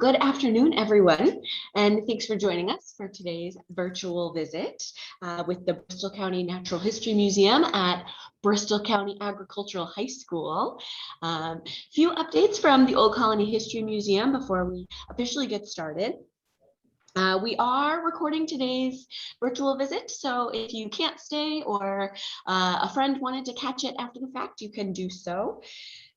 good afternoon, everyone, and thanks for joining us for today's virtual visit with the Bristol County Natural History Museum at Bristol County Agricultural High School. Few updates from the Old Colony History Museum before we officially get started. We are recording today's virtual visit, so if you can't stay or a friend wanted to catch it after the fact, you can do so.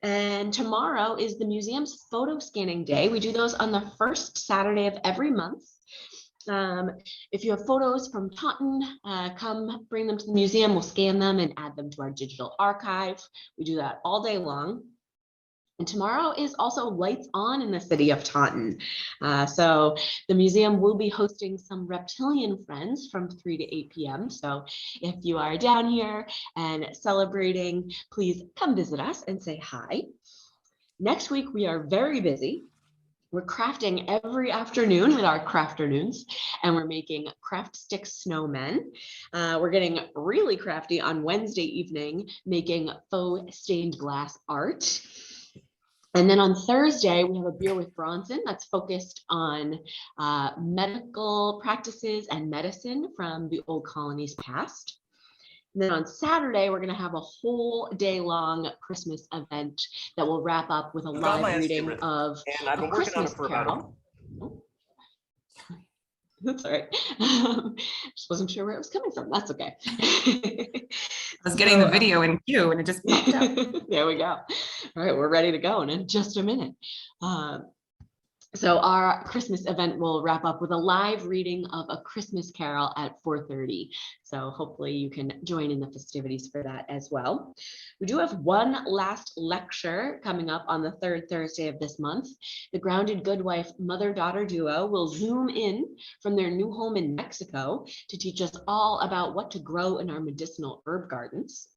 And tomorrow is the museum's photo scanning day. We do those on the first Saturday of every month. If you have photos from Taunton, come bring them to the museum. We'll scan them and add them to our digital archive. We do that all day long. And tomorrow is also Lights On in the city of Taunton. So the museum will be hosting some reptilian friends from 3 to 8 p.m. So if you are down here and celebrating, please come visit us and say hi. Next week, we are very busy. We're crafting every afternoon with our crafternoons, and we're making craft stick snowmen. We're getting really crafty on Wednesday evening, making faux stained glass art. And then on Thursday, we have a beer with Bronson that's focused on medical practices and medicine from the Old Colony's past. And then on Saturday, we're going to have a whole day long Christmas event that will wrap up with a live reading of A Christmas Carol. That's all right. Just wasn't sure where it was coming from. That's okay. I was getting the video in queue and it just popped up. There we go. All right, we're ready to go in just a minute. So our Christmas event will wrap up with a live reading of A Christmas Carol at 4:30. So hopefully you can join in the festivities for that as well. We do have one last lecture coming up on the third Thursday of this month. The Grounded Goodwife mother-daughter duo will zoom in from their new home in Mexico to teach us all about what to grow in our medicinal herb gardens.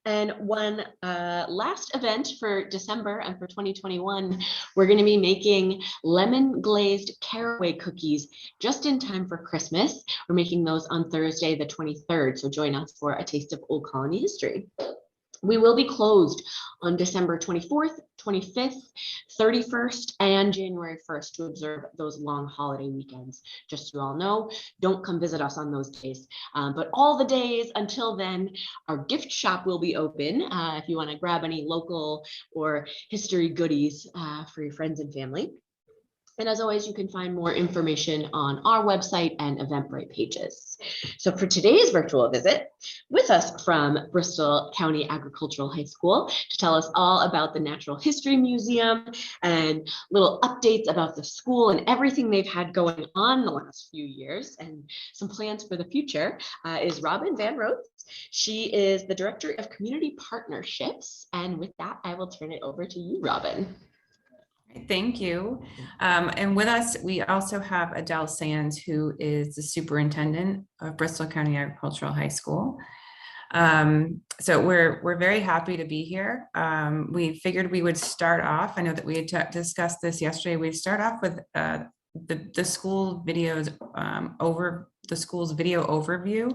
And one last event for December and for 2021, we're going to be making lemon glazed caraway cookies just in time for Christmas. We're making those on Thursday, the 23rd. So join us for a taste of Old Colony history. We will be closed on December 24th, 25th, 31st, and January 1st to observe those long holiday weekends. Just so you all know, don't come visit us on those days. But all the days until then, our gift shop will be open if you want to grab any local or history goodies for your friends and family. And as always, you can find more information on our website and Eventbrite pages. So for today's virtual visit, with us from Bristol County Agricultural High School to tell us all about the Natural History Museum and little updates about the school and everything they've had going on the last few years and some plans for the future is Robin Van Roth. She is the Director of Community Partnerships. And with that, I will turn it over to you, Robin. Thank you. And with us, we also have Adele Sands, who is the superintendent of Bristol County Agricultural High School. So we're very happy to be here. We figured we would start off. I know that we had discussed this yesterday. We'd start off with the school videos over the school's video overview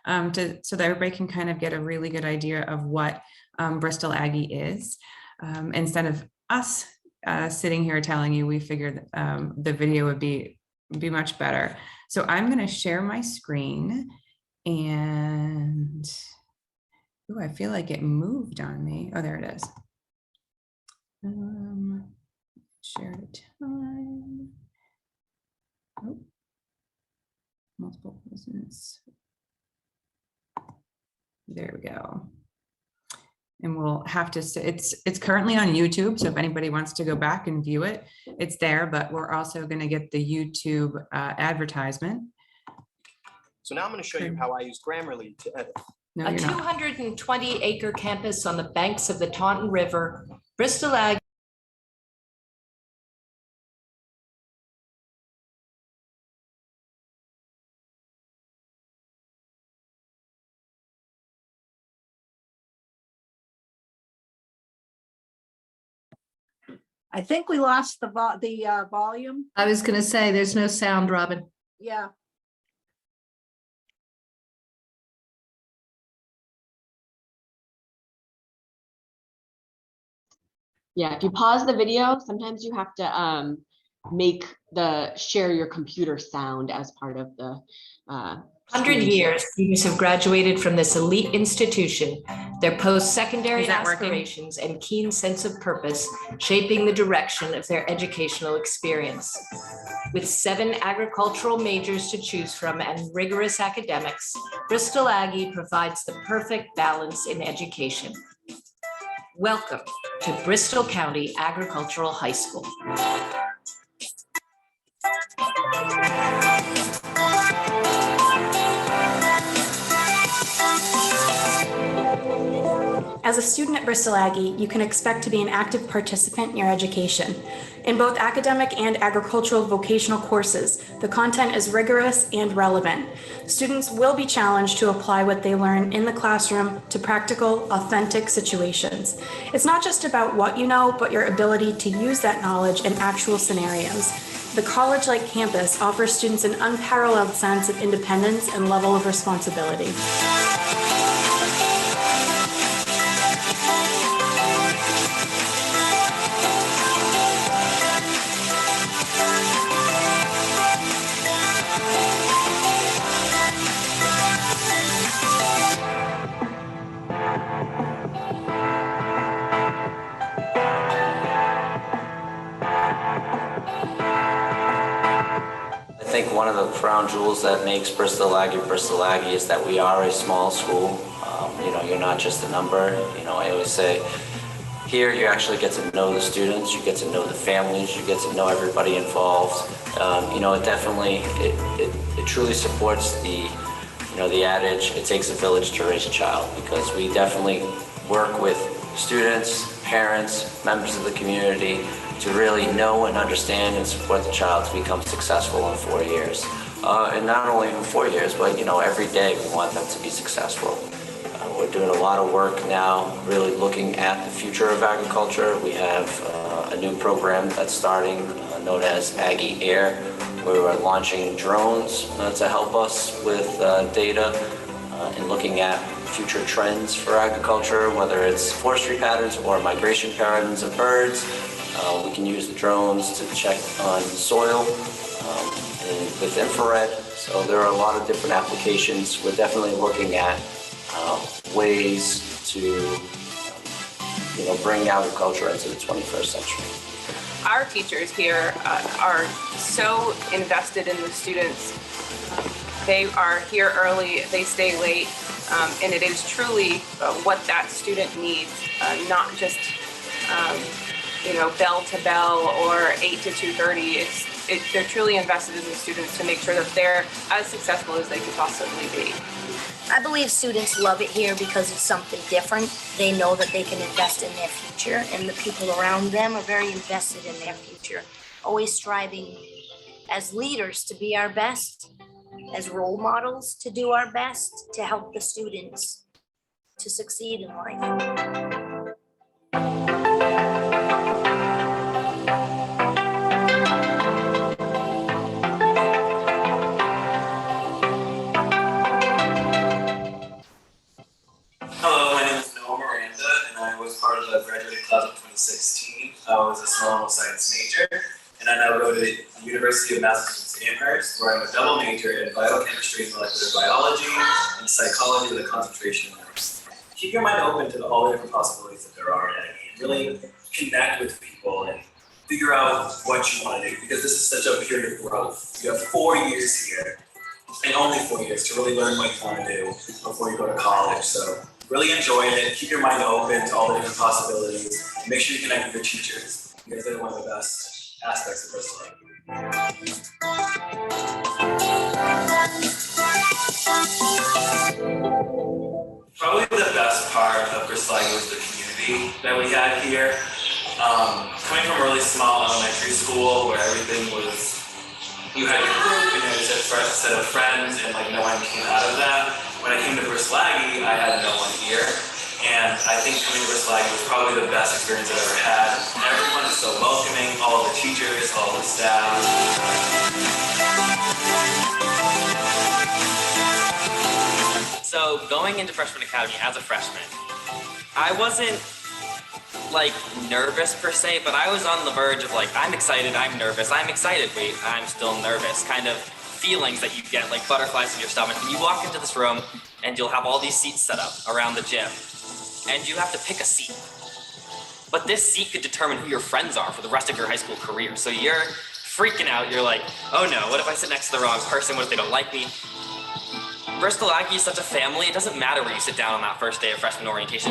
so that everybody can kind of get a really good idea of what Bristol Aggie is. Instead of us sitting here telling you, we figured the video would be much better. So I'm going to share my screen, and I feel like it moved on me. Oh, there it is. Share the time. Oh, multiple presents. There we go. And we'll have to, it's currently on YouTube. So if anybody wants to go back and view it, it's there, but we're also going to get the YouTube advertisement. So now I'm going to show you how I use Grammarly to edit. No, A 220-acre campus on the banks of the Taunton River, Bristol Ag. I think we lost the volume. I was going to say there's no sound, Robin. Yeah. Yeah, if you pause the video, sometimes you have to make the share your computer sound as part of the 100 screen years, share. students have graduated from this elite institution, their post-secondary Is that working? aspirations and keen sense of purpose shaping the direction of their educational experience. With 7 agricultural majors to choose from and rigorous academics, Bristol Aggie provides the perfect balance in education. Welcome to Bristol County Agricultural High School. As a student at Bristol Aggie, you can expect to be an active participant in your education. In both academic and agricultural vocational courses, the content is rigorous and relevant. Students will be challenged to apply what they learn in the classroom to practical, authentic situations. It's not just about what you know, but your ability to use that knowledge in actual scenarios. The college-like campus offers students an unparalleled sense of independence and level of responsibility. I think one of the crown jewels that makes Bristol Aggie is that we are a small school. You're not just a number. I always say here you actually get to know the students, you get to know the families, you get to know everybody involved. It truly supports the adage, it takes a village to raise a child, because we definitely work with students, parents, members of the community to really know and understand and support the child to become successful in 4 years. And not only in 4 years, but every day we want them to be successful. We're doing a lot of work now, really looking at the future of agriculture. We have a new program that's starting known as Aggie Air, where we're launching drones to help us with data and looking at future trends for agriculture, whether it's forestry patterns or migration patterns of birds. We can use the drones to check on soil and with infrared. So there are a lot of different applications. We're definitely looking at ways to bring agriculture into the 21st century. Our teachers here are so invested in the students. They are here early, they stay late, and it is truly what that student needs, not just bell to bell or 8 to 2:30. They're truly invested in the students to make sure that they're as successful as they could possibly be. I believe students love it here because it's something different. They know that they can invest in their future, and the people around them are very invested in their future, always striving as leaders to be our best, as role models to do our best to help the students to succeed in life. Hello, my name is Noah Miranda, and I was part of the graduating class of 2016. I was a small science major, and I now go to the University of Massachusetts Amherst, where I'm a double major in biochemistry and molecular biology and psychology with a concentration in nursing. Keep your mind open to all the different possibilities that there are, and really connect with people and figure out what you want to do, because this is such a period of growth. You have 4 years here, and only 4 years to really learn what you want to do before you go to college. So really enjoy it, keep your mind open to all the different possibilities, and make sure you connect with your teachers, because they're one of the best aspects of Bristol. Probably the best part of Bristol was the community that we had here. Coming from a really small elementary school where everything was, you had your group and you had a set of friends, and no one came out of that. When I came to Bristol Aggie, I had no one here. And I think coming to Bristol Aggie was probably the best experience I've ever had. Everyone is so welcoming, all of the teachers, all of the staff. So going into freshman academy as a freshman, I wasn't like nervous per se, but I was on the verge of like, I'm excited, I'm nervous, I'm excited, wait, I'm still nervous, kind of feelings that you get like butterflies in your stomach. And you walk into this room and you'll have all these seats set up around the gym and you have to pick a seat. But this seat could determine who your friends are for the rest of your high school career. So you're freaking out, you're like, oh no, what if I sit next to the wrong person? What if they don't like me? Bristol Aggie is such a family, it doesn't matter where you sit down on that first day of freshman orientation.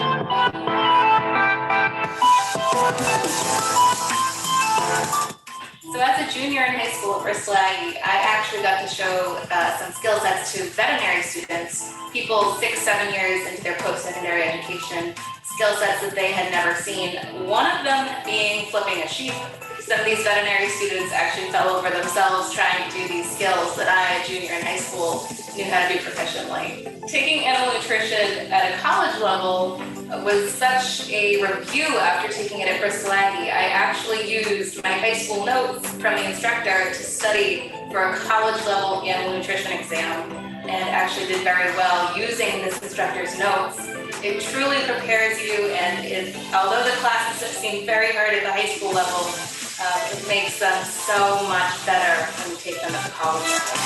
So as a junior in high school at Bristol Aggie, I actually got to show some skill sets to veterinary students, people 6-7 years into their post-secondary education, skill sets that they had never seen. One of them being flipping a sheep. Some of these veterinary students actually fell over themselves trying to do these skills that I, a junior in high school, knew how to do proficiently. Taking animal nutrition at a college level was such a review after taking it at Bristol Aggie. I actually used my high school notes from the instructor to study for a college level animal nutrition exam and actually did very well using this instructor's notes. It truly prepares you, and although the classes seem very hard at the high school level, it makes them so much better when you take them at the college level.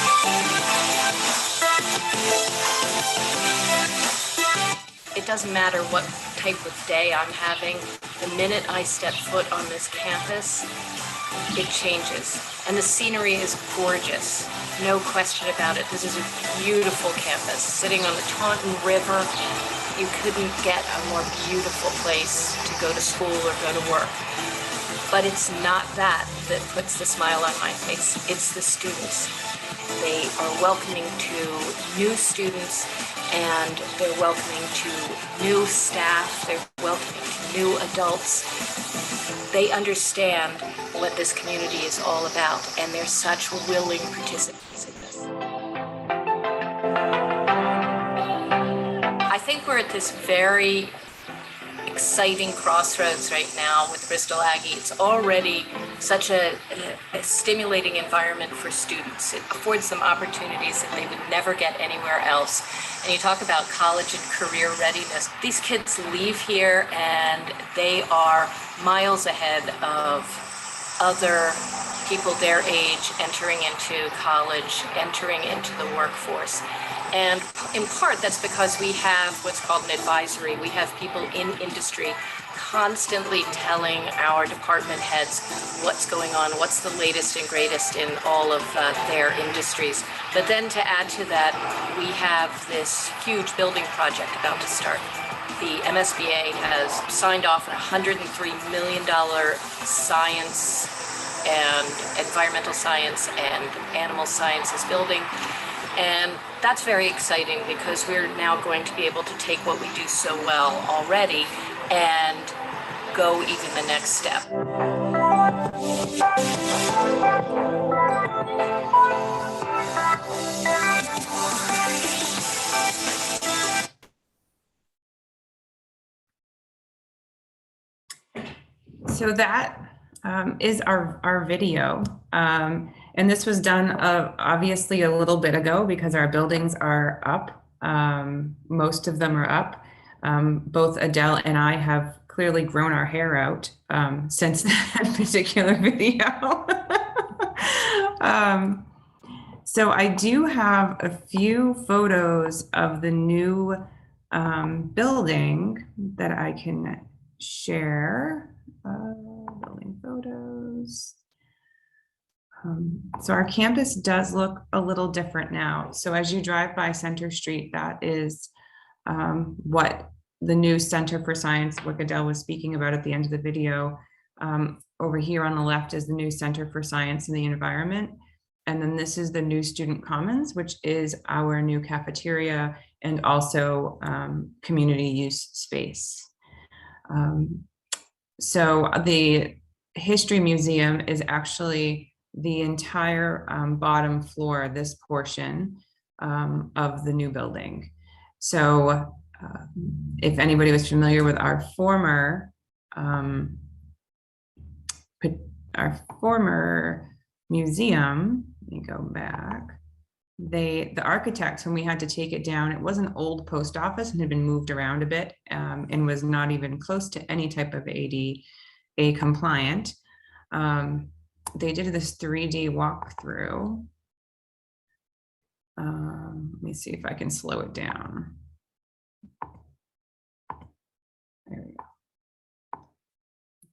It doesn't matter what type of day I'm having. The minute I step foot on this campus, it changes. And the scenery is gorgeous. No question about it. This is a beautiful campus. Sitting on the Taunton River, you couldn't get a more beautiful place to go to school or go to work. But it's not that puts the smile on my face. It's the students. They are welcoming to new students, and they're welcoming to new staff. They're welcoming to new adults. They understand what this community is all about, and they're such willing participants in this. I think we're at this very exciting crossroads right now with Bristol Aggie. It's already such a stimulating environment for students. It affords them opportunities that they would never get anywhere else. And you talk about college and career readiness. These kids leave here and they are miles ahead of other people their age entering into college, entering into the workforce. And in part, that's because we have what's called an advisory. We have people in industry constantly telling our department heads what's going on, what's the latest and greatest in all of their industries. But then to add to that, we have this huge building project about to start. The MSBA has signed off a $103 million science and environmental science and animal sciences building. And that's very exciting because we're now going to be able to take what we do so well already and go even the next step. So that is our video. And this was done obviously a little bit ago because our buildings are up. Most of them are up. Both Adele and I have clearly grown our hair out since that particular video. So I do have a few photos of the new building that I can share. Building photos. So our campus does look a little different now. So as you drive by Center Street, that is what the new Center for Science, what Adele was speaking about at the end of the video. Over here on the left is the new Center for Science and the Environment. And then this is the new Student Commons, which is our new cafeteria and also community use space. So the History Museum is actually the entire bottom floor, this portion of the new building. So if anybody was familiar with our former museum, let me go back. the architects, when we had to take it down, it was an old post office and had been moved around a bit, and was not even close to any type of ADA compliant. They did this 3D walkthrough. Let me see if I can slow it down. There we go.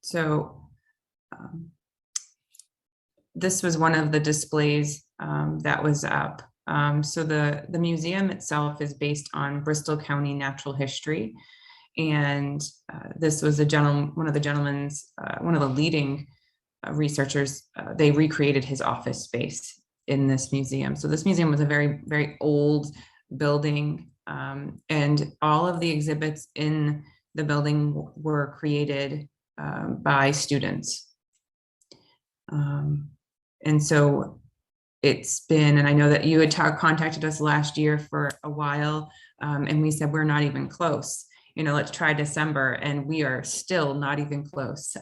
So this was one of the displays that was up. So the museum itself is based on Bristol County natural history. And this was one of the leading researchers. They recreated his office space in this museum. So this museum was a very, very old building, and all of the exhibits in the building were created by students. And so it's been, and I know that you had contacted us last year for a while, and we said, we're not even close. Let's try December, and we are still not even close.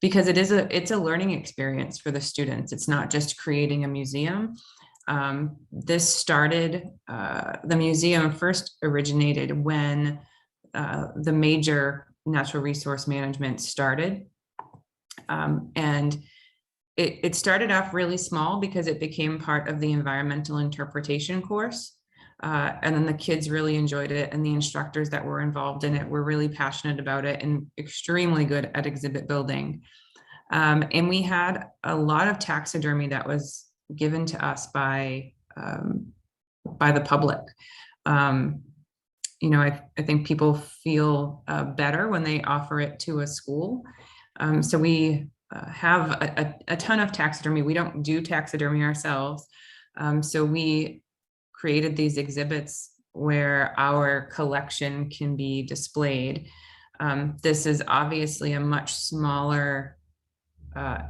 Because it's a learning experience for the students. It's not just creating a museum. This started, the museum first originated when the major natural resource management started. And it started off really small because it became part of the environmental interpretation course. And then the kids really enjoyed it, and the instructors that were involved in it were really passionate about it and extremely good at exhibit building. And we had a lot of taxidermy that was given to us by the public. I think people feel better when they offer it to a school. So we have a ton of taxidermy. We don't do taxidermy ourselves. So we created these exhibits where our collection can be displayed. This is obviously a much smaller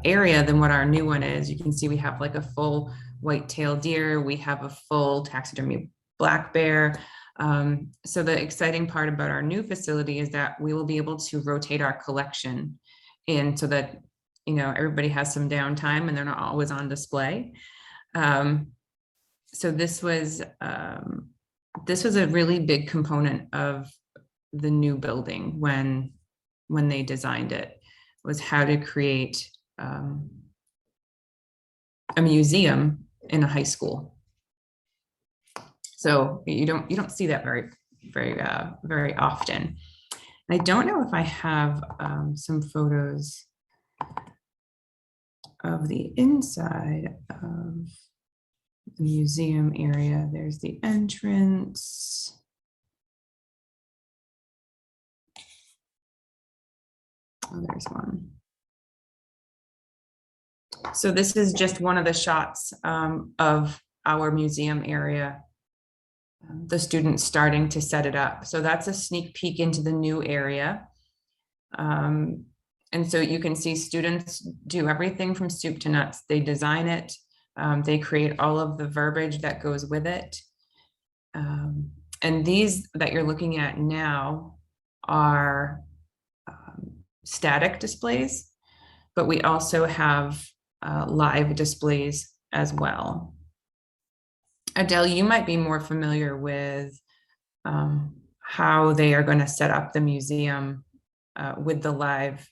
area than what our new one is. You can see we have like a full white-tailed deer. We have a full taxidermy black bear. So the exciting part about our new facility is that we will be able to rotate our collection in so that, everybody has some downtime and they're not always on display. So this was a really big component of the new building when they designed it, was how to create a museum in a high school. So you don't see that very often. I don't know if I have some photos of the inside of the museum area. There's the entrance. Oh, there's one. So this is just one of the shots of our museum area, the students starting to set it up. So that's a sneak peek into the new area. And so you can see students do everything from soup to nuts. They design it. They create all of the verbiage that goes with it. And these that you're looking at now are static displays, but we also have live displays as well. Adele, you might be more familiar with how they are going to set up the museum with the live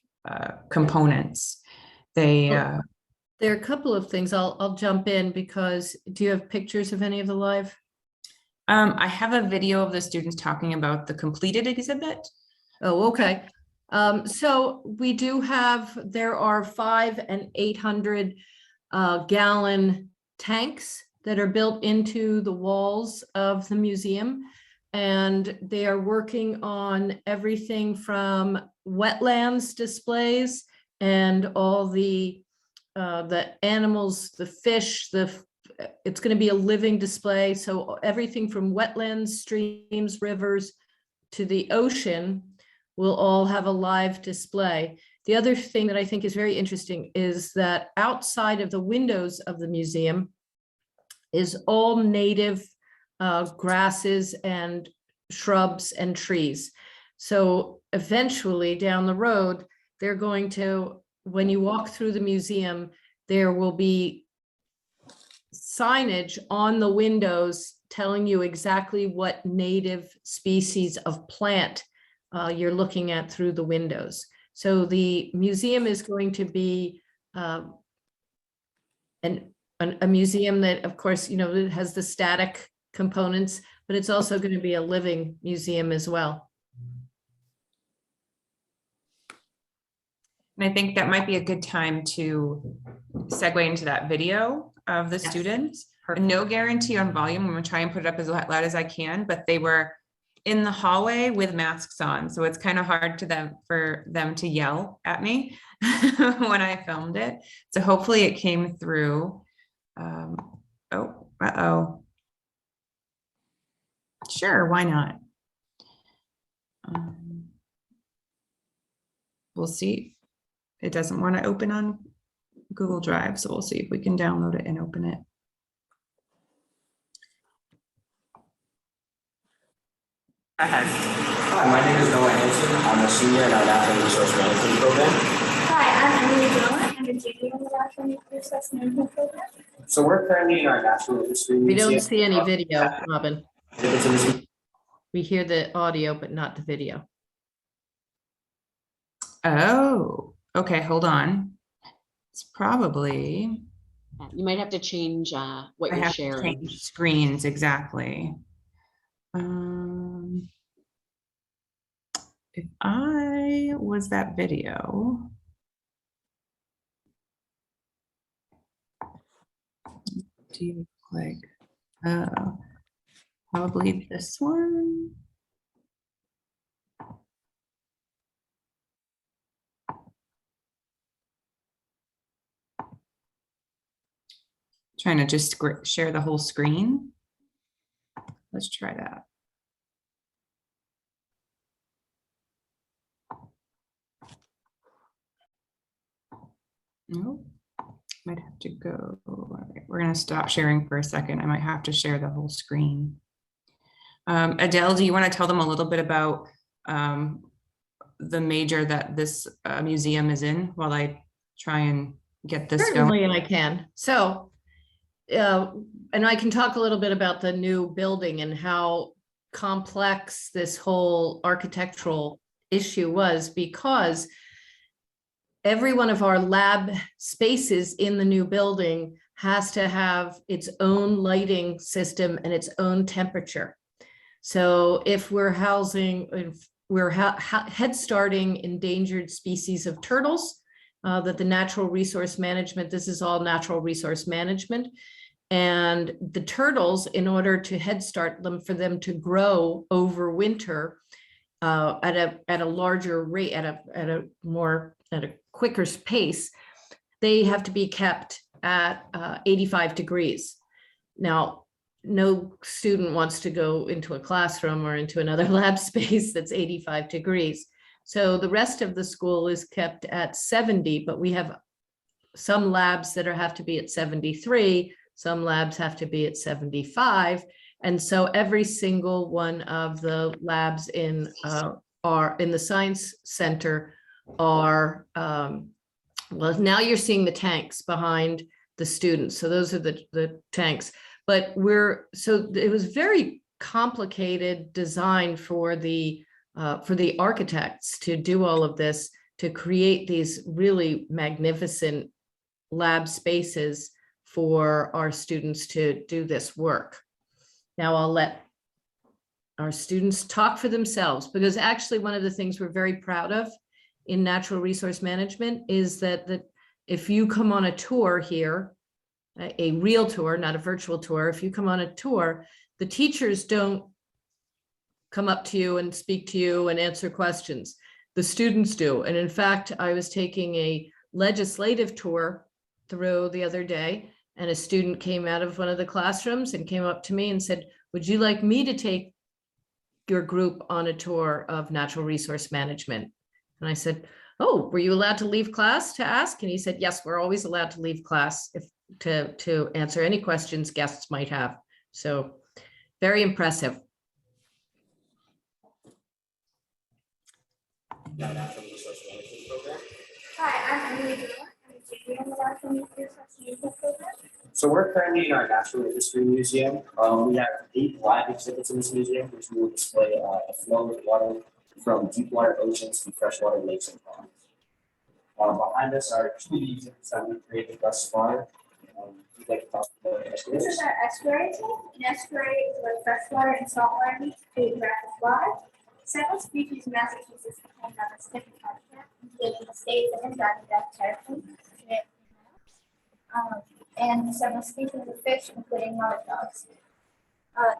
components. There are a couple of things. I'll jump in because do you have pictures of any of the live? I have a video of the students talking about the completed exhibit. Oh, okay. So we do have, there are 500 and 800 gallon tanks that are built into the walls of the museum. And they are working on everything from wetlands displays and all the animals, the fish, it's going to be a living display. So everything from wetlands, streams, rivers to the ocean will all have a live display. The other thing that I think is very interesting is that outside of the windows of the museum is all native grasses and shrubs and trees. So eventually down the road, they're going to, when you walk through the museum, there will be signage on the windows telling you exactly what native species of plant you're looking at through the windows. So the museum is going to be a museum that, of course, it has the static components, but it's also going to be a living museum as well. And I think that might be a good time to segue into that video of the students. No guarantee on volume. I'm gonna try and put it up as loud as I can, but they were in the hallway with masks on. So it's kind of hard for them to yell at me when I filmed it. So hopefully it came through. Sure, why not? We'll see. It doesn't want to open on Google Drive, so we'll see if we can download it and open it. Hi, my name is Noah Hanson. I'm a senior in our Natural Resource Management program. Hi, I'm Emily Dillon. I'm a junior in the Natural Resource Management program. So we're currently in our Natural History We Museum. don't see any video, Robin. We hear the audio, but not the video. Oh, okay, hold on. It's probably. You might have to change what you're sharing. Change screens, exactly. If I was that video. Do you click? Probably this one. Trying to just share the whole screen. Let's try that. No, might have to go. All right, we're going to stop sharing for a second. I might have to share the whole screen. Adele, do you want to tell them a little bit about the major that this museum is in while I try and get this Certainly, going? and I can. So, and I can talk a little bit about the new building and how complex this whole architectural issue was, because every one of our lab spaces in the new building has to have its own lighting system and its own temperature. So if we're head starting endangered species of turtles, that the natural resource management, this is all natural resource management. And the turtles, in order to head start them, for them to grow over winter at a larger rate, at a quicker pace, they have to be kept at 85 degrees. Now, no student wants to go into a classroom or into another lab space that's 85 degrees. So the rest of the school is kept at 70, but we have some labs that have to be at 73, some labs have to be at 75. And so every single one of the labs in the science center are, well, now you're seeing the tanks behind the students. So those are the tanks. But it was very complicated design for the architects to do all of this, to create these really magnificent lab spaces for our students to do this work. Now I'll let our students talk for themselves, because actually one of the things we're very proud of in natural resource management is that if you come on a tour here, a real tour, not a virtual tour, if you come on a tour, the teachers don't come up to you and speak to you and answer questions. The students do. And in fact, I was taking a legislative tour through the other day, and a student came out of one of the classrooms and came up to me and said, "Would you like me to take your group on a tour of natural resource management?" And I said, "Oh, were you allowed to leave class to ask?" And he said, "Yes, we're always allowed to leave class to answer any questions guests might have." So very impressive. Hi, I'm Emily Dillon. I'm a junior in the Natural Resource Management program. So we're currently in our Natural History Museum. We have 8 live exhibits in this museum, which will display a flow of water from deep water oceans to freshwater lakes and ponds. Behind us are 2 exhibits that we've created thus far. We'd like to talk about This is our estuary tank. An estuary is where freshwater and saltwater meet to create brackish water. Several species in Massachusetts depend on this type of habitat, including the states and Adirondack terrapin, and several species of fish, including water dogs.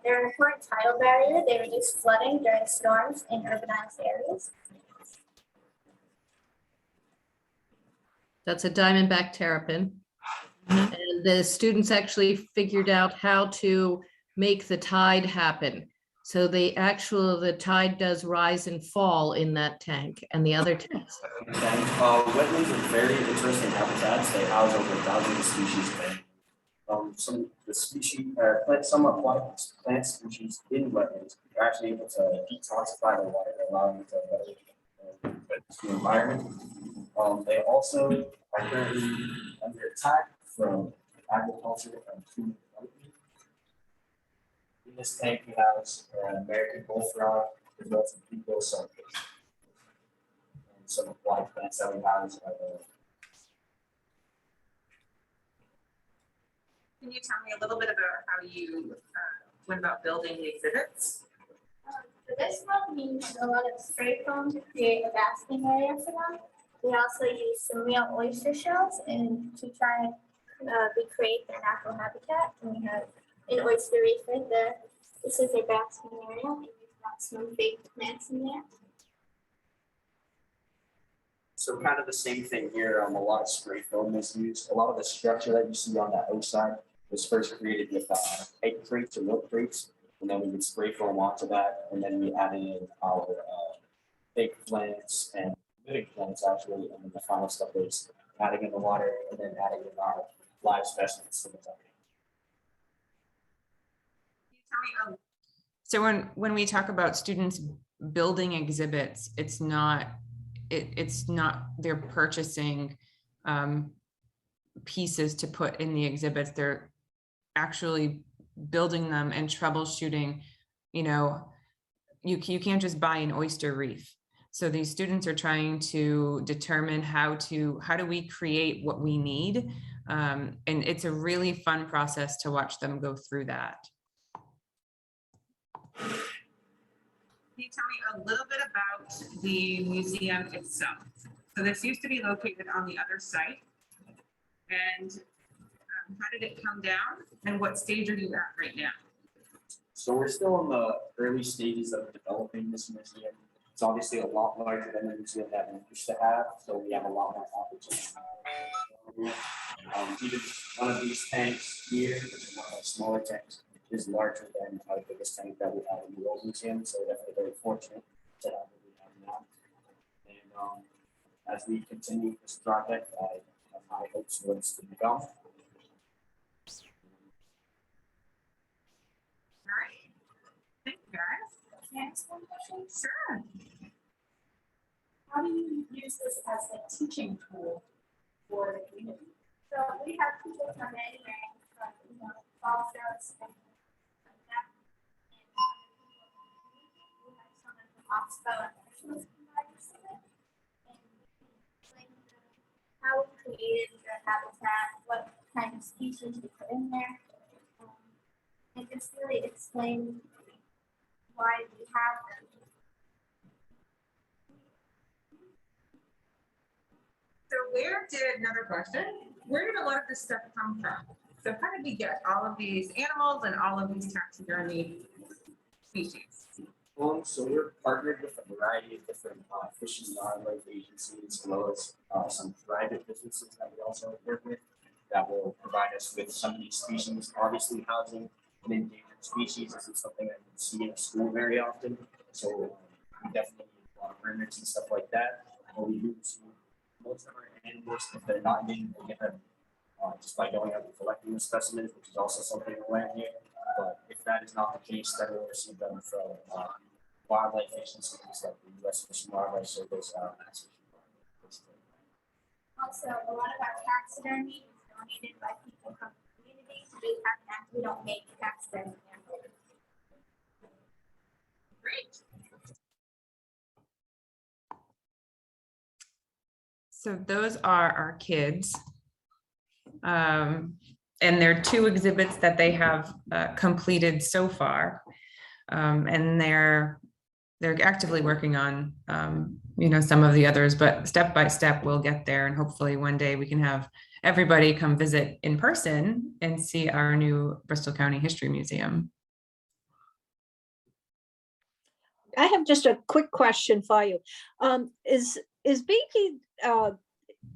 They're an important tidal barrier. They reduce flooding during storms in urbanized areas. That's a diamondback terrapin. And the students actually figured out how to make the tide happen. So the tide does rise and fall in that tank and the other tanks. Wetlands are very interesting habitats. They house over thousands of species. Some aquatic plant species in wetlands are actually able to detoxify the water, allowing it to better the environment. They also are currently under attack from agriculture and human development. In this tank, we have an American bullfrog, as well as a people sunfish. And some aquatic plants that we have is Can you tell me a little bit about how you went about building the exhibits? For this one, we used a lot of spray foam to create a basking area for them. We also used some real oyster shells and to try and recreate their natural habitat. And we have an oyster reef right there. This is their basking area. And we've got some big plants in there. So kind of the same thing here. A lot of spray foam is used. A lot of the structure that you see on that outside was first created with egg crates or milk crates, and then we would spray foam onto that, and then we added in our big plants and living plants actually, and then the final step is adding in the water and then adding in our live specimens to the tank. So when we talk about students building exhibits, it's not they're purchasing pieces to put in the exhibits. They're actually building them and troubleshooting. You can't just buy an oyster reef. So these students are trying to determine how do we create what we need, and it's a really fun process to watch them go through that. Can you tell me a little bit about the museum itself? So this used to be located on the other site. And how did it come down? And what stage are you at right now? So we're still in the early stages of developing this museum. It's obviously a lot larger than the museum that we used to have, so we have a lot more opportunity. Even one of these tanks here, which is one of the smaller tanks, is larger than our biggest tank that we have in the old museum, so we're definitely very fortunate to have what we have now. And as we continue this project, I have high hopes for what's to become. All right. Thank you, guys. Can I ask one question? Sure. How do you use this as a teaching tool for the community? So we have people come in and fall shows and like that. And we have someone from Oxbow and Nationals and explain how we created the habitat, what kind of species we put in there, and just really explain why we have them. So another question, where did a lot of this stuff come from? So how did we get all of these animals and all of these taxidermy species? So we're partnered with a variety of different fish and wildlife agencies, as well as some private businesses that we also work with that will provide us with some of these species. Obviously, housing an endangered species isn't something that you see in school very often, so we definitely need a lot of permits and stuff like that. But we do see most of our animals, if they're not endangered, we get them just by going out and collecting the specimens, which is also something we learn here. But if that is not the case, then we'll receive them from wildlife agencies like the U.S. Fish and Wildlife Service. Also, a lot of our taxidermy is donated by people from the community. they have, we don't make accidents. Great. So those are our kids. And there are 2 exhibits that they have completed so far. And they're actively working on, some of the others, but step by step we'll get there. And hopefully one day we can have everybody come visit in person and see our new Bristol County History Museum. I have just a quick question for you. Is BP,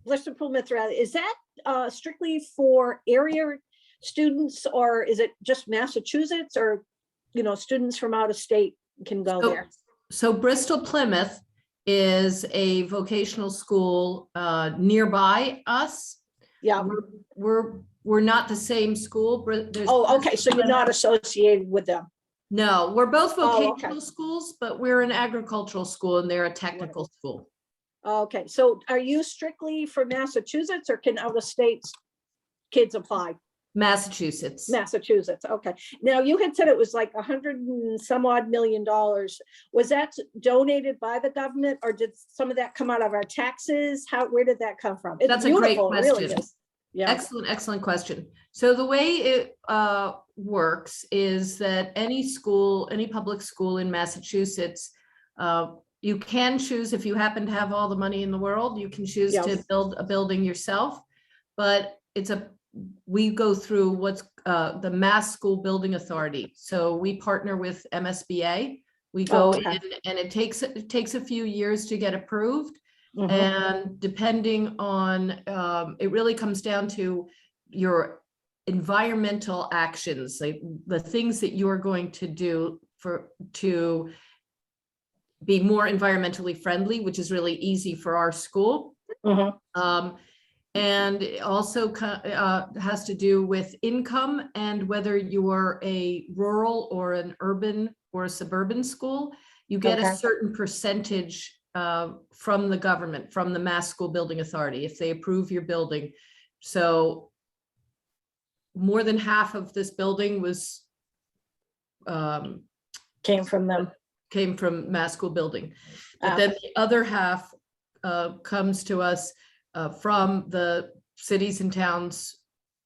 Bristol Plymouth, is that strictly for area students, or is it just Massachusetts, or, students from out of state can go there? So Bristol Plymouth is a vocational school nearby us. Yeah. We're not the same school. Oh, okay, so you're not associated with them? No, we're both Oh, vocational okay. schools, but we're an agricultural school and they're a technical school. Okay, so are you strictly for Massachusetts, or can out of states kids apply? Massachusetts. Massachusetts, okay. Now, you had said it was like $100 and some odd million. Was that donated by the government, or did some of that come out of our taxes? Where did that come from? It's That's a great beautiful, it really question. is. Yeah. Excellent question. So the way it works is that any school, any public school in Massachusetts, you can choose, if you happen to have all the money in the world, you can choose to build a building yourself, but we go through what's the Mass School Building Authority. So we partner with MSBA. We go in, and it takes a few years to get approved. Mhm. And depending on, it really comes down to your environmental actions, like the things that you're going to do to be more environmentally friendly, which is really easy for our school. Mhm. And it also has to do with income and whether you're a rural or an urban or a suburban school. You get a certain percentage from the government, from the Mass School Building Authority, if they approve your building. So more than half of this building was came from them. Came from Mass School Building. But then the other half comes to us from the cities and towns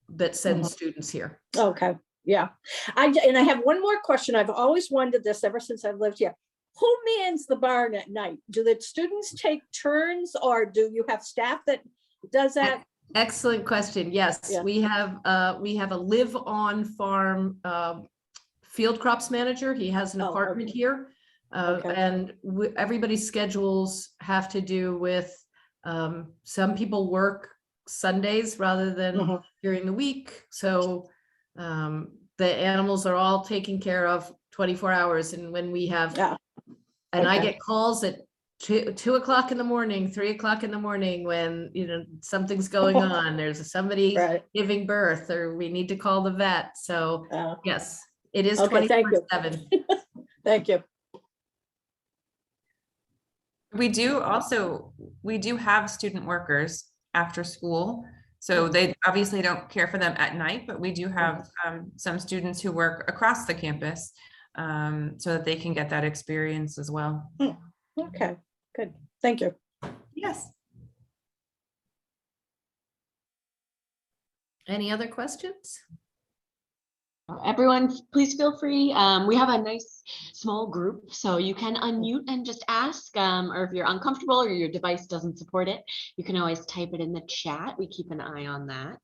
that send students here. Okay, yeah. And I have one more question. I've always wondered this ever since I've lived here. Who mans the barn at night? Do the students take turns, or do you have staff that does that? Excellent question. Yes, we have a live on farm field crops manager. He has an apartment here. And everybody's schedules have to do with some people work Sundays rather than during the week. So the animals are all taken care of 24 hours. And when we have, and I get calls at 2 o'clock in the morning, 3 o'clock in the morning, when, something's going on, there's somebody giving birth, or we need to call the vet. So yes, it is 24/7. Thank you. We do have student workers after school. So they obviously don't care for them at night, but we do have some students who work across the campus so that they can get that experience as well. Okay, good. Thank you. Yes. Any other questions? Everyone, please feel free. We have a nice small group, so you can unmute and just ask, or if you're uncomfortable or your device doesn't support it, you can always type it in the chat. We keep an eye on that.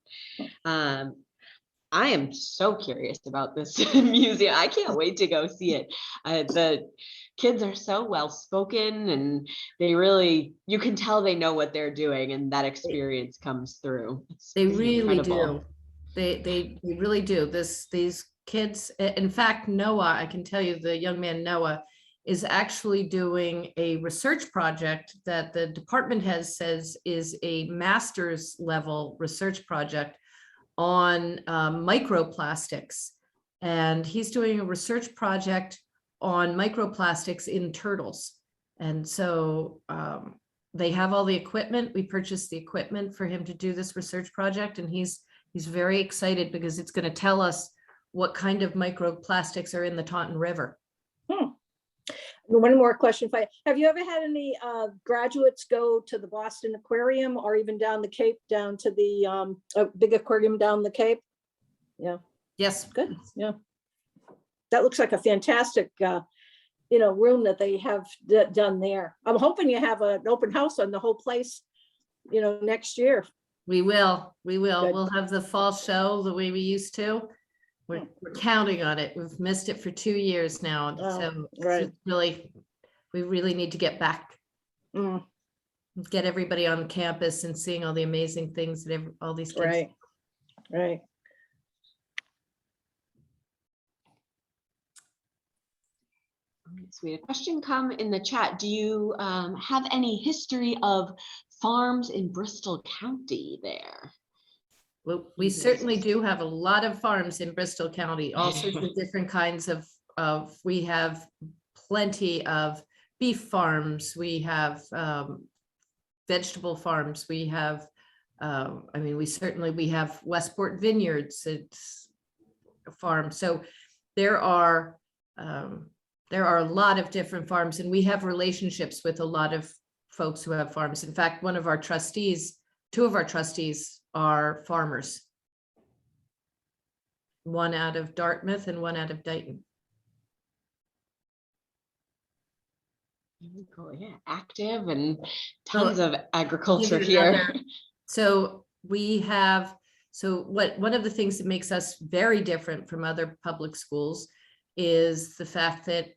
I am so curious about this museum. I can't wait to go see it. The kids are so well spoken, and you can tell they know what they're doing, and that experience comes through. They really do. They really do. These kids, in fact, Noah, I can tell you, the young man Noah is actually doing a research project that the department says is a master's level research project on microplastics. And he's doing a research project on microplastics in turtles. And so they have all the equipment. We purchased the equipment for him to do this research project, and he's He's very excited because it's going to tell us what kind of microplastics are in the Taunton River. One more question for you. Have you ever had any graduates go to the Boston Aquarium or even down the Cape, down to the big aquarium down the Cape? Yeah. Yes. Good. Yeah. That looks like a fantastic, room that they have done there. I'm hoping you have an open house on the whole place, next year. We will. Good. We'll have the fall show the way we used to. We're counting on it. We've missed it for 2 years now. So right. We really need to get back. Get everybody on campus and seeing all the amazing things that all these kids. Right. Right. So we had a question come in the chat. Do you have any history of farms in Bristol County there? Well, we certainly do have a lot of farms in Bristol County, all sorts of different kinds of we have plenty of beef farms, we have vegetable farms, we have, we have Westport Vineyards, it's a farm. So there are a lot of different farms, and we have relationships with a lot of folks who have farms. In fact, two of our trustees are farmers. One out of Dartmouth and one out of Dighton. Oh, yeah, active and tons of agriculture here. So one of the things that makes us very different from other public schools is the fact that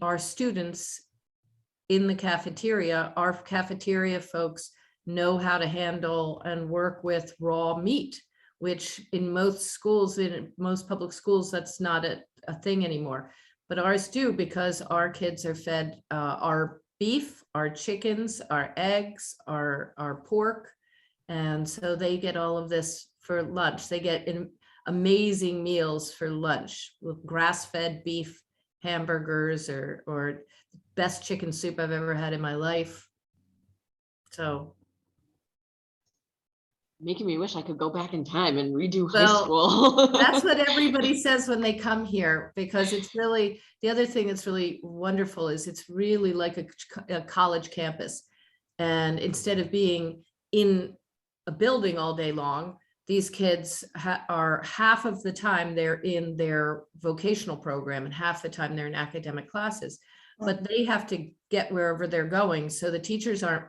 our students in the cafeteria, our cafeteria folks know how to handle and work with raw meat, which in most schools, in most public schools, that's not a thing anymore. But ours do, because our kids are fed our beef, our chickens, our eggs, our pork. And so they get all of this for lunch. They get amazing meals for lunch with grass-fed beef hamburgers or best chicken soup I've ever had in my life. So making me wish I could go back in time and redo high school. That's what everybody says when they come here, because it's really, the other thing that's really wonderful is it's really like a college campus. And instead of being in a building all day long, these kids are half of the time they're in their vocational program and half the time they're in academic classes, but they have to get wherever they're going. So the teachers aren't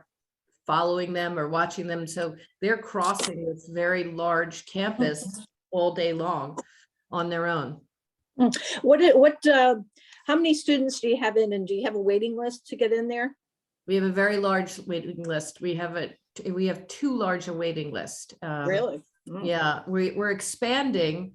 following them or watching them. So they're crossing this very large campus all day long on their own. How many students do you have in, and do you have a waiting list to get in there? We have a very large waiting list. We have too large a waiting list. Really? Yeah, we're expanding,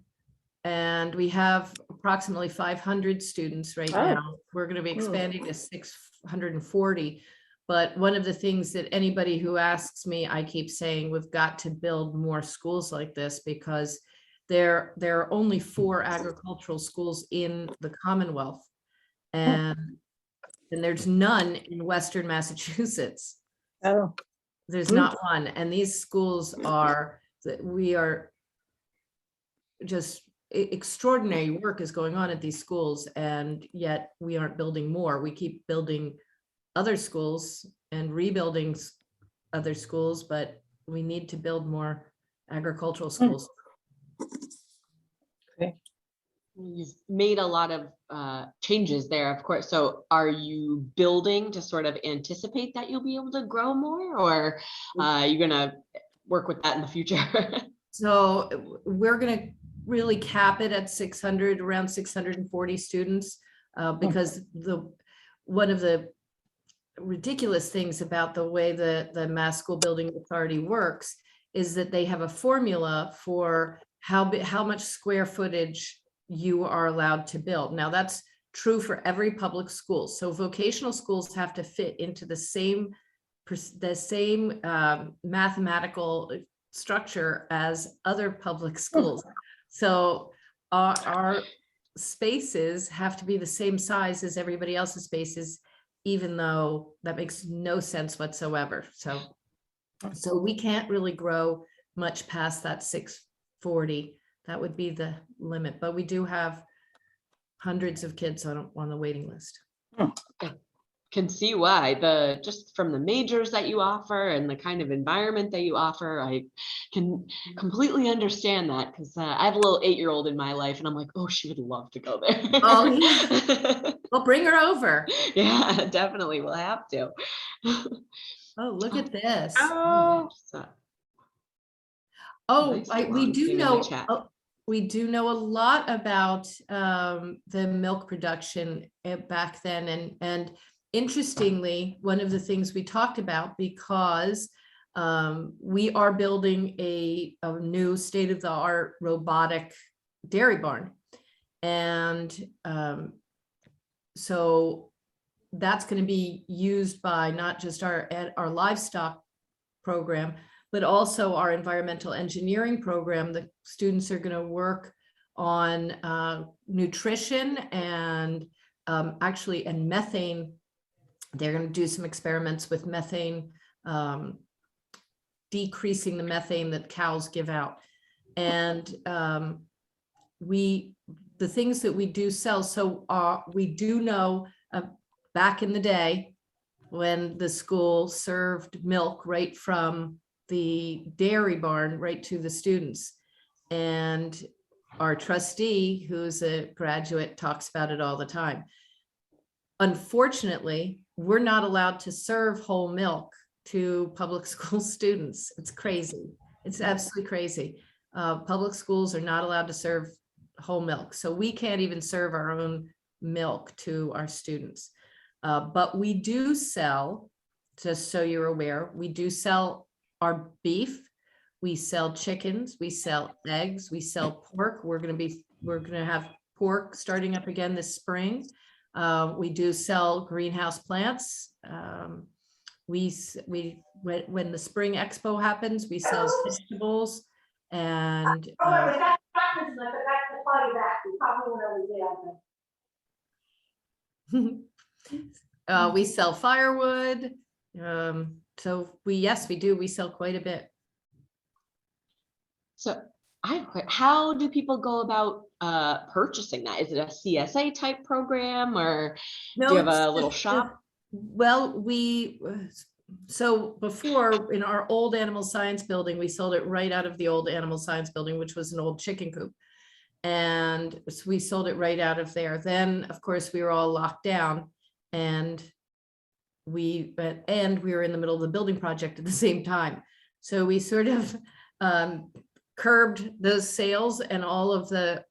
and we have approximately 500 students right now. We're going to be expanding to 640. But one of the things that anybody who asks me, I keep saying, we've got to build more schools like this, because there are only 4 agricultural schools in the Commonwealth, and there's none in Western Massachusetts. Oh, there's not one. And these schools we are just extraordinary work is going on at these schools, and yet we aren't building more. We keep building other schools and rebuilding other schools, but we need to build more agricultural schools. Okay. You've made a lot of changes there, of course. So are you building to sort of anticipate that you'll be able to grow more, or are you gonna work with that in the future? So we're gonna really cap it at 600, around 640 students, because one of the ridiculous things about the way the Mass School Building Authority works is that they have a formula for how much square footage you are allowed to build. Now that's true for every public school. So vocational schools have to fit into the same mathematical structure as other public schools. So our spaces have to be the same size as everybody else's spaces, even though that makes no sense whatsoever. So we can't really grow much past that 40. That would be the limit, but we do have hundreds of kids on the waiting list. Can see why, just from the majors that you offer and the kind of environment that you offer, I can completely understand that, because I have a little 8-year-old in my life and I'm like, oh, she would love to go there. Oh, yeah. Well, bring her over. Yeah, definitely, we'll have to. Oh, look at this. Nice We long do thing in the know. chat. We do know a lot about the milk production back then, and interestingly, one of the things we talked about, because we are building a new state-of-the-art robotic dairy barn, and so that's going to be used by not just our livestock program, but also our environmental engineering program. The students are going to work on nutrition and actually methane. They're going to do some experiments with methane, decreasing the methane that cows give out. And the things that we do sell, so we do know back in the day when the school served milk right from the dairy barn right to the students. And our trustee, who's a graduate, talks about it all the time. Unfortunately, we're not allowed to serve whole milk to public school students. It's crazy. It's absolutely crazy. Public schools are not allowed to serve whole milk. So we can't even serve our own milk to our students. But we do sell, just so you're aware, we do sell our beef, we sell chickens, we sell eggs, we sell pork. We're going to have pork starting up again this spring. We do sell greenhouse plants. When the spring expo happens, we sell vegetables and we sell firewood. So we do. We sell quite a bit. So how do people go about purchasing that? Is it a CSA type program, or do you have a little shop? Well, so before, in our old animal science building, we sold it right out of the old animal science building, which was an old chicken coop. And so we sold it right out of there. Then, of course, we were all locked down, and we were in the middle of the building project at the same time. So we sort of curbed those sales, and all of the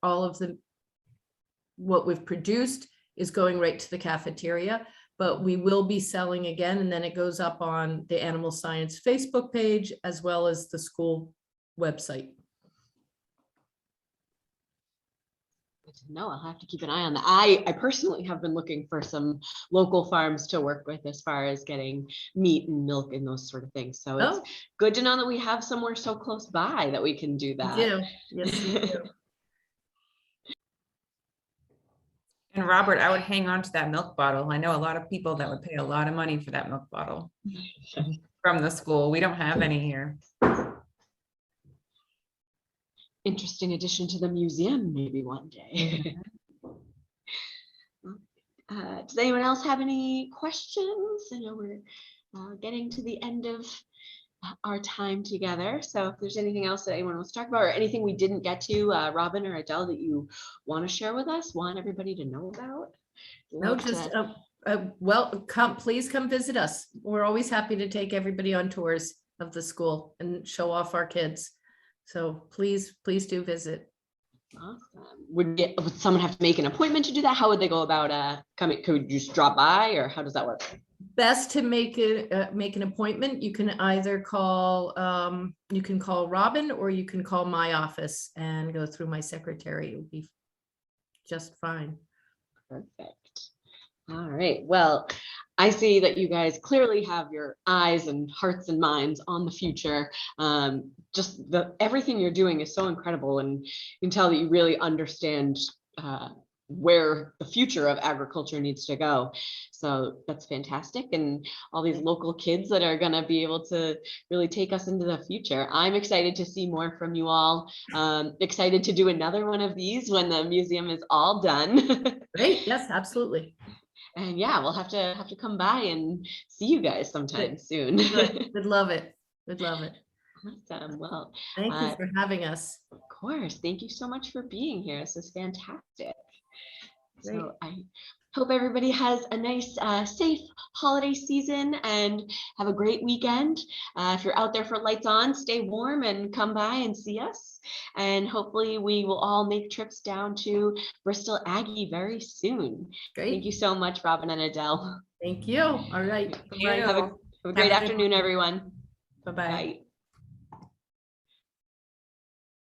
what we've produced is going right to the cafeteria. But we will be selling again, and then it goes up on the Animal Science Facebook page as well as the school website. No, I'll have to keep an eye on that. I personally have been looking for some local farms to work with as far as getting meat and milk and those sort of things. So it's good to know that we have somewhere so close by that we can do that. Yeah. Yes, we do. And Robert, I would hang on to that milk bottle. I know a lot of people that would pay a lot of money for that milk bottle from the school. We don't have any here. Interesting addition to the museum, maybe one day. Does anyone else have any questions? I know we're getting to the end of our time together. So if there's anything else that anyone wants to talk about, or anything we didn't get to, Robin or Adele, that you want to share with us, want everybody to know about? No, just please come visit us. We're always happy to take everybody on tours of the school and show off our kids. So please do visit. Awesome. Would someone have to make an appointment to do that? How would they go about coming? Could you just drop by, or how does that work? Best to make an appointment. You can either call Robin, or you can call my office and go through my secretary. It would be just fine. Perfect. All right. Well, I see that you guys clearly have your eyes and hearts and minds on the future. Everything you're doing is so incredible, and you can tell that you really understand where the future of agriculture needs to go. So that's fantastic. And all these local kids that are going to be able to really take us into the future. I'm excited to see more from you all. Excited to do another one of these when the museum is all done. Great, yes, absolutely. And yeah, we'll have to come by and see you guys sometime soon. Good. Would love it. Would love it. Awesome. Well, thank you for having us. Of course. Thank you so much for being here. This is fantastic. Great. So I hope everybody has a nice, safe holiday season and have a great weekend. If you're out there for lights on, stay warm and come by and see us. And hopefully we will all make trips down to Bristol Aggie very soon. Great. Thank you so much, Robin and Adele. Thank you. All right. Have a great afternoon, everyone. Bye-bye. Bye.